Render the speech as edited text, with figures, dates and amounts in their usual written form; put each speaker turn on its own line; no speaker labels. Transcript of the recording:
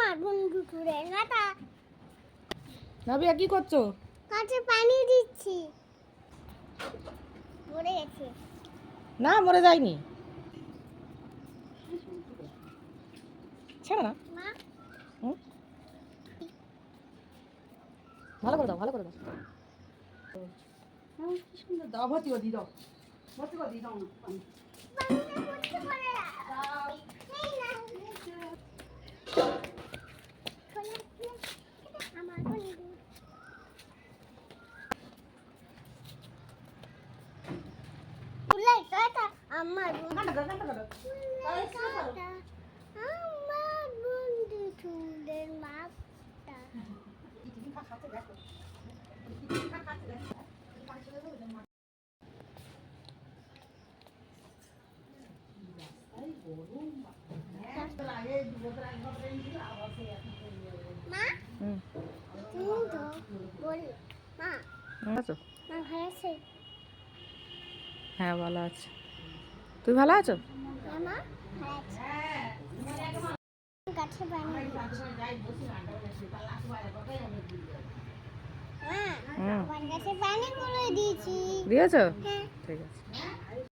আমার বন্ধু টুরে গাটা
নাবিয়া কি করছো?
গাছে পানি দিচ্ছি। মরে গেছে।
না মরে যায়নি। ছেড়ে না।
মা
হুম? ভালো করে দাও, ভালো করে দাও। কি সুন্দর দাও, ভর্তি করে দিয়ে দাও, ভর্তি করে দিয়ে দাও না পানি।
পানিটা পড়তে পারে না। এই না। আমার বন্ধু তুলে গাটা আমার বন্ধু আমার বন্ধু চুলের মাপটা মা তুমি তো বল মা
আছো?
মা ভালো আছে?
হ্যাঁ ভালো আছে। তুই ভালো আছো?
মা ভালো আছে। গাছে পানি মা গাছে পানি করে দিয়েছি।
দিয়েছো?
হ্যাঁ
ঠিক আছে।